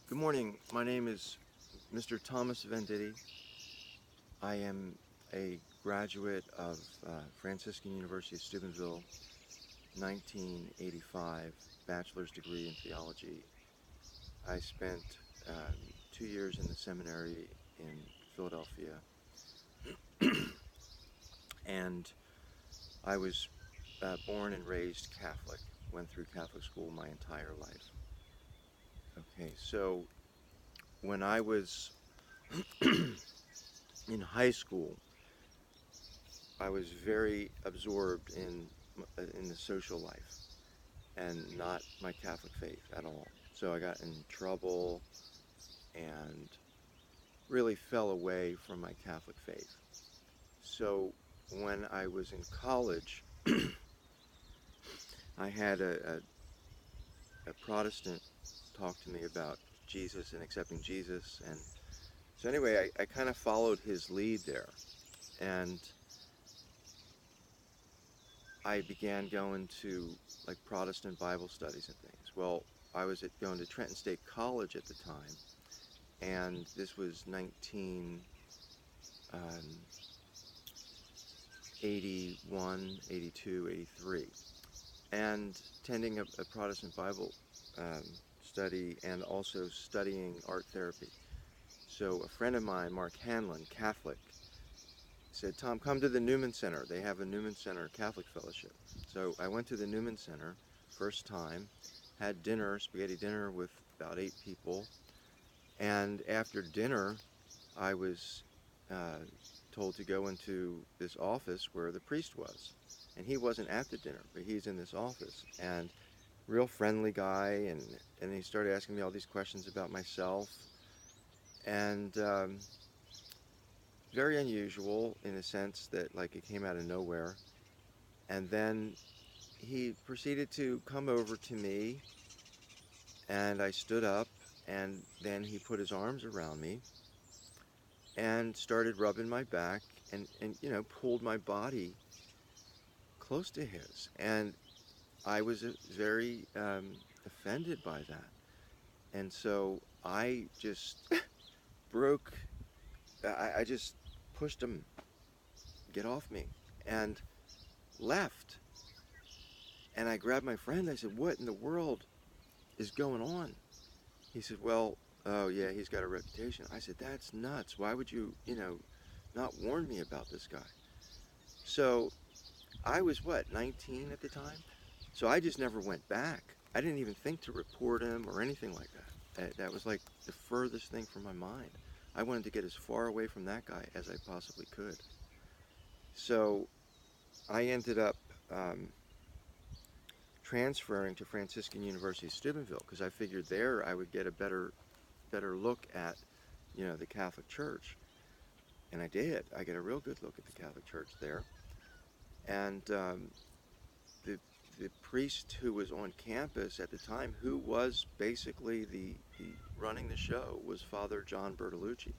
Good morning. My name is Mr. Thomas Venditti. I am a graduate of Franciscan University of Steubenville, 1985, bachelor's degree in theology. I spent 2 years in the seminary in Philadelphia, and I was born and raised Catholic, went through Catholic school my entire life. Okay, so when I was in high school, I was very absorbed in the social life and not my Catholic faith at all. So I got in trouble and really fell away from my Catholic faith. So when I was in college, I had a Protestant talk to me about Jesus and accepting Jesus. And so anyway, I kind of followed his lead there. And I began going to like Protestant Bible studies and things. Well, I was going to Trenton State College at the time, and this was 1981, 82, 83, and attending a Protestant Bible um, study and also studying art therapy. So a friend of mine, Mark Hanlon, Catholic, said, Tom, come to the Newman Center. They have a Newman Center Catholic Fellowship. So I went to the Newman Center, first time, had dinner, spaghetti dinner with about 8 people. And after dinner, I was uh, told to go into this office where the priest was. And he wasn't at the dinner, but he's in this office. And real friendly guy, and he started asking me all these questions about myself. And very unusual in the sense that like it came out of nowhere. And then he proceeded to come over to me, and I stood up, and then he put his arms around me and started rubbing my back and pulled my body close to his. And I was very offended by that. And so I just broke, I just pushed him, get off me, and left. And I grabbed my friend. I said, what in the world is going on? He said, well, oh yeah, he's got a reputation. I said, that's nuts. Why would you, not warn me about this guy? So I was, 19 at the time? So I just never went back. I didn't even think to report him or anything like that. That was like the furthest thing from my mind. I wanted to get as far away from that guy as I possibly could. So I ended up transferring to Franciscan University of Steubenville because I figured there I would get a better look at, the Catholic Church. And I did. I get a real good look at the Catholic Church there. And the the priest who was on campus at the time, who was basically the running the show, was Father John Bertolucci.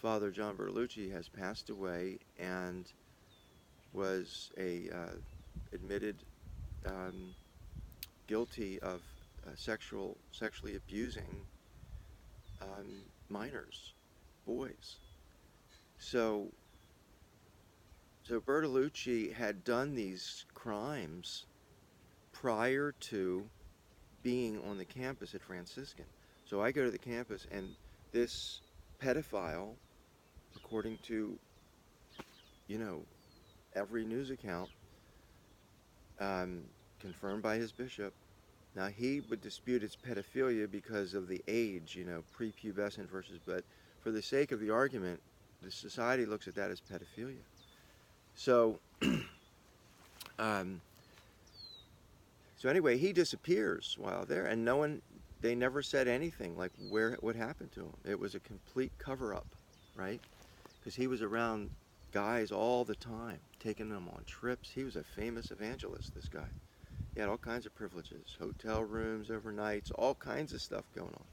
Father John Bertolucci has passed away and was a admitted guilty of sexually abusing minors, boys. So Bertolucci had done these crimes prior to being on the campus at Franciscan. So I go to the campus, and this pedophile, according to, every news account, confirmed by his bishop. Now, he would dispute its pedophilia because of the age, prepubescent versus, but for the sake of the argument, the society looks at that as pedophilia. So, um, so anyway, he disappears while there, and they never said anything like what happened to him. It was a complete cover-up, right? Because he was around guys all the time, taking them on trips. He was a famous evangelist, this guy. He had all kinds of privileges, hotel rooms, overnights, all kinds of stuff going on.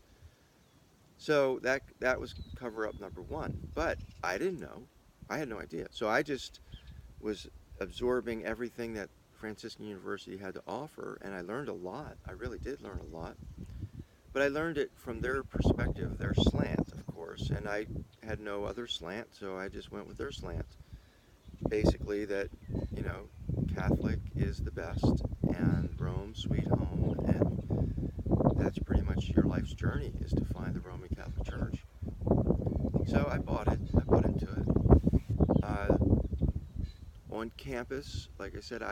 So that was cover-up number one. But I didn't know. I had no idea. So I just was absorbing everything that Franciscan University had to offer, and I learned a lot. I really did learn a lot. But I learned it from their perspective, their slant, of course, and I had no other slant, so I just went with their slant. Basically, that, you know, Catholic is the best, and Rome, sweet home, and that's pretty much your life's journey, is to find the Roman Catholic Church. So I bought it. I bought into it. On campus, like I said,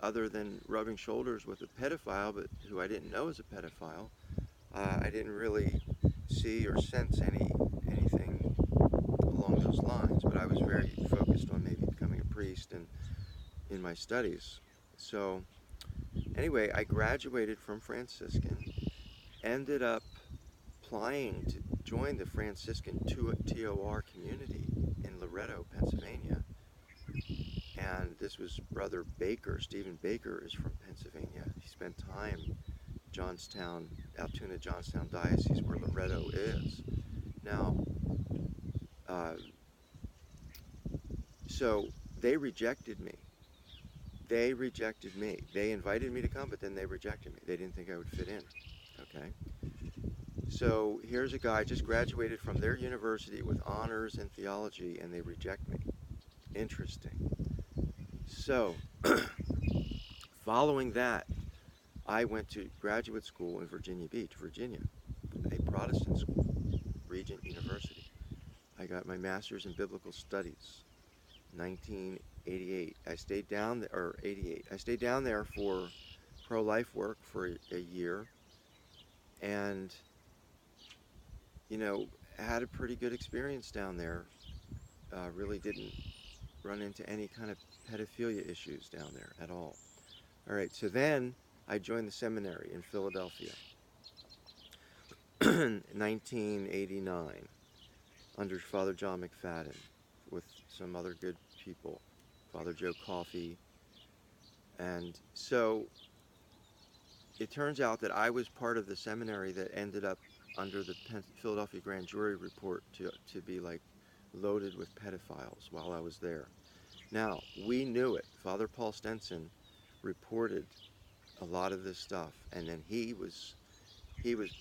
other than rubbing shoulders with a pedophile, but who I didn't know was a pedophile, I didn't really see or sense anything along those lines. But I was very focused on maybe becoming a priest and in my studies. So anyway, I graduated from Franciscan, ended up applying to join the Franciscan TOR community in Loretto, Pennsylvania. And this was Brother Baker. Stephen Baker is from Pennsylvania. He spent time Johnstown, Altoona, Johnstown Diocese, where Loretto is. Now, uh, so they rejected me. They rejected me. They invited me to come, but then they rejected me. They didn't think I would fit in. Okay? So here's a guy just graduated from their university with honors in theology, and they reject me. Interesting. So, following that, I went to graduate school in Virginia Beach, Virginia, a Protestant school, Regent University. I got my master's in biblical studies, 1988. I stayed down there, or 88. I stayed down there for pro-life work for a year, and, you know, had a pretty good experience down there. Really didn't run into any kind of pedophilia issues down there at all. All right, so then I joined the seminary in Philadelphia, 1989, under Father John McFadden, with some other good people, Father Joe Coffey. And so it turns out that I was part of the seminary that ended up under the Philadelphia Grand Jury report to be like loaded with pedophiles while I was there. Now, we knew it. Father Paul Stenson reported a lot of this stuff, and then he was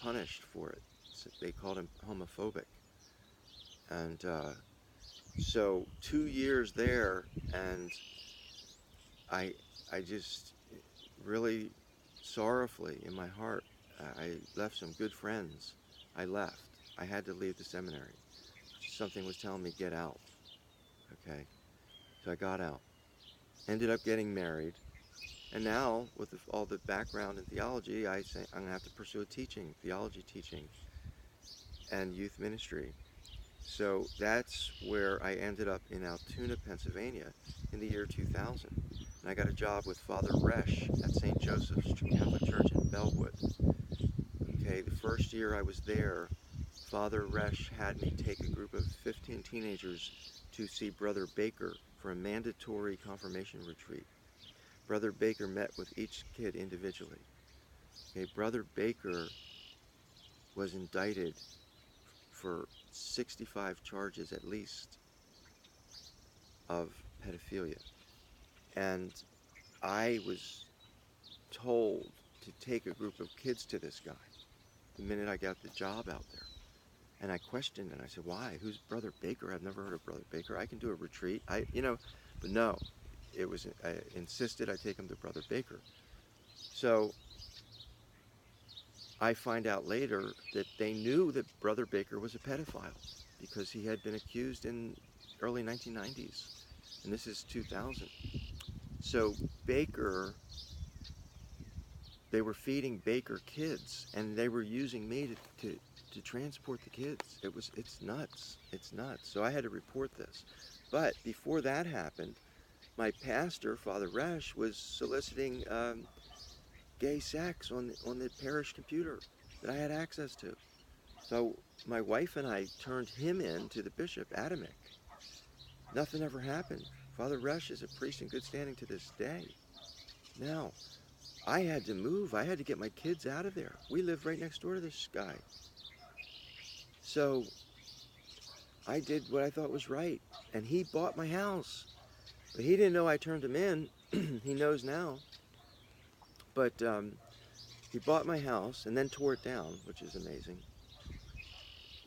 punished for it. So they called him homophobic. And so 2 years there, and I just really sorrowfully in my heart, I left some good friends. I left. I had to leave the seminary. Something was telling me, get out. Okay? So I got out. Ended up getting married. And now, with all the background in theology, I say I'm going to have to pursue a theology teaching, and youth ministry. So that's where I ended up in Altoona, Pennsylvania in the year 2000. And I got a job with Father Resch at St. Joseph's Catholic Church in Bellwood. Okay, the first year I was there, Father Resch had me take a group of 15 teenagers to see Brother Baker for a mandatory confirmation retreat. Brother Baker met with each kid individually. Okay, Brother Baker was indicted for 65 charges at least of pedophilia. And I was told to take a group of kids to this guy the minute I got the job out there. And I questioned and I said, why? Who's Brother Baker? I've never heard of Brother Baker. I can do a retreat. But no. I insisted I take him to Brother Baker. So I find out later that they knew that Brother Baker was a pedophile because he had been accused in early 1990s. And this is 2000. So they were feeding Baker kids, and they were using me to transport the kids. It's nuts. It's nuts. So I had to report this. But before that happened, my pastor, Father Resch, was soliciting gay sex on the parish computer that I had access to. So my wife and I turned him in to the bishop, Adamic. Nothing ever happened. Father Resch is a priest in good standing to this day. Now, I had to move. I had to get my kids out of there. We lived right next door to this guy. So I did what I thought was right, and he bought my house. But he didn't know I turned him in. He knows now. But He bought my house and then tore it down, which is amazing.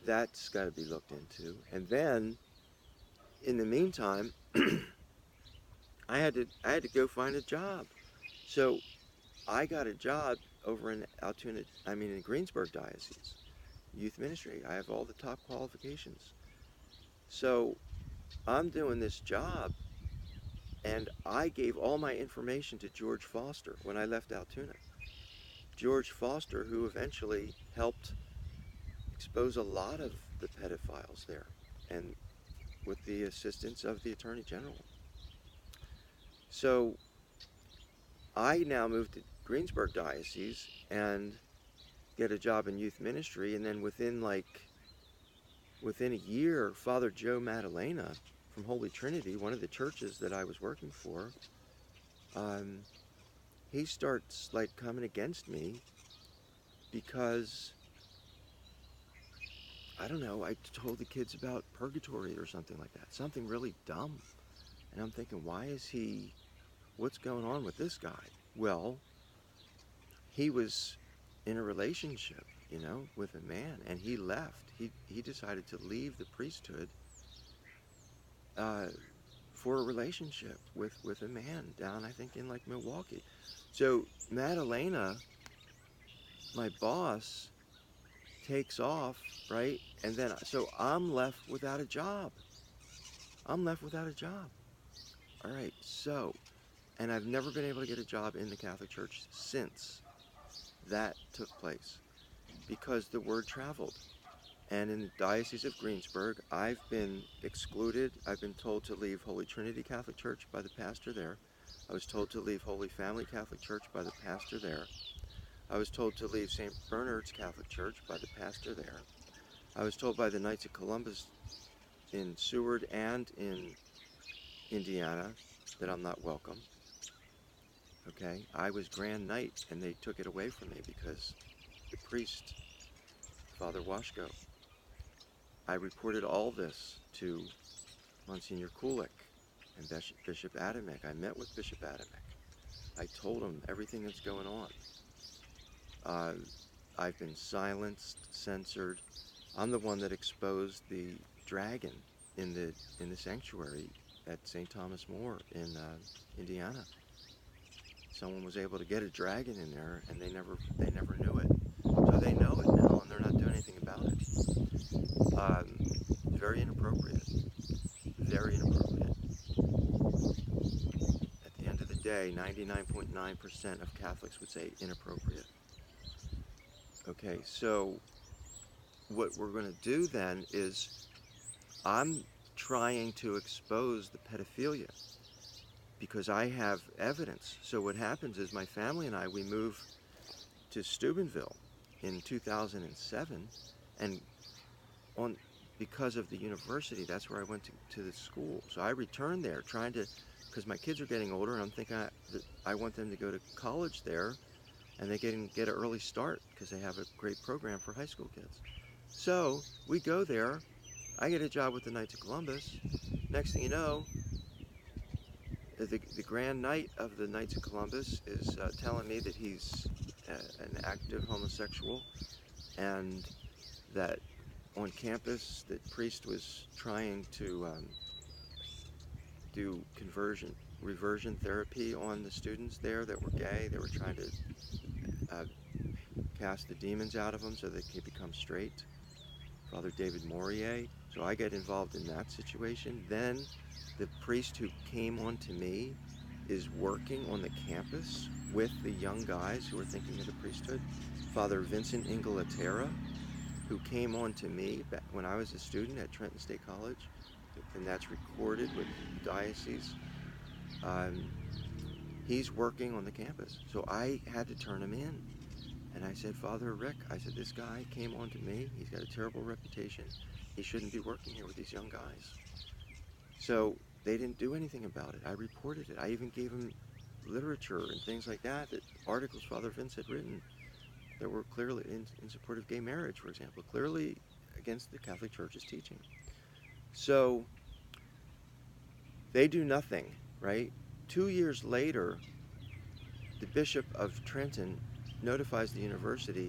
That's got to be looked into. And then, in the meantime, I had to go find a job. So I got a job over in in Greensburg Diocese, youth ministry. I have all the top qualifications. So I'm doing this job, and I gave all my information to George Foster when I left Altoona. George Foster, who eventually helped expose a lot of the pedophiles there, and with the assistance of the Attorney General. So I now moved to Greensburg Diocese and get a job in youth ministry, and then within a year, Father Joe Maddalena from Holy Trinity, one of the churches that I was working for, he starts like coming against me because, I don't know, I told the kids about purgatory or something like that, something really dumb. And I'm thinking, what's going on with this guy? Well, he was in a relationship, with a man, and he left. He decided to leave the priesthood for a relationship with a man down, I think, in like Milwaukee. So Madalena, my boss, takes off, right? And then, so I'm left without a job. I'm left without a job. All right, so, and I've never been able to get a job in the Catholic Church since that took place because the word traveled. And in the Diocese of Greensburg, I've been excluded. I've been told to leave Holy Trinity Catholic Church by the pastor there. I was told to leave Holy Family Catholic Church by the pastor there. I was told to leave St. Bernard's Catholic Church by the pastor there. I was told by the Knights of Columbus in Seward and in Indiana that I'm not welcome. Okay, I was Grand Knight, and they took it away from me because the priest, Father Washko, I reported all this to Monsignor Kulik and Bishop Adamek. I met with Bishop Adamek. I told him everything that's going on. I've been silenced, censored. I'm the one that exposed the dragon in the sanctuary at St. Thomas More in Indiana. Someone was able to get a dragon in there, and they never knew it. So they know it now, and they're not doing anything about it. Very inappropriate. Very inappropriate. At the end of the day, 99.9% of Catholics would say inappropriate. Okay, so what we're going to do then is I'm trying to expose the pedophilia because I have evidence. So what happens is my family and we moved to Steubenville in 2007, and because of the university, that's where I went to the school. So I returned there because my kids are getting older, and I'm thinking I want them to go to college there, and they can get an early start because they have a great program for high school kids. So we go there. I get a job with the Knights of Columbus. Next thing you know, the Grand Knight of the Knights of Columbus is telling me that he's an active homosexual, and that on campus the priest was trying to do reversion therapy on the students there that were gay. They were trying to cast the demons out of them so they could become straight. Father David Morier. So I get involved in that situation. Then the priest who came on to me is working on the campus with the young guys who are thinking of the priesthood. Father Vincent Inglaterra, who came on to me back when I was a student at Trenton State College, and that's recorded with the diocese. He's working on the campus. So I had to turn him in. And I said, Father Rick, I said, this guy came on to me. He's got a terrible reputation. He shouldn't be working here with these young guys. So they didn't do anything about it. I reported it. I even gave him literature and things like that articles Father Vince had written that were clearly in support of gay marriage, for example, clearly against the Catholic Church's teaching. So they do nothing, right? 2 years later, the Bishop of Trenton notifies the university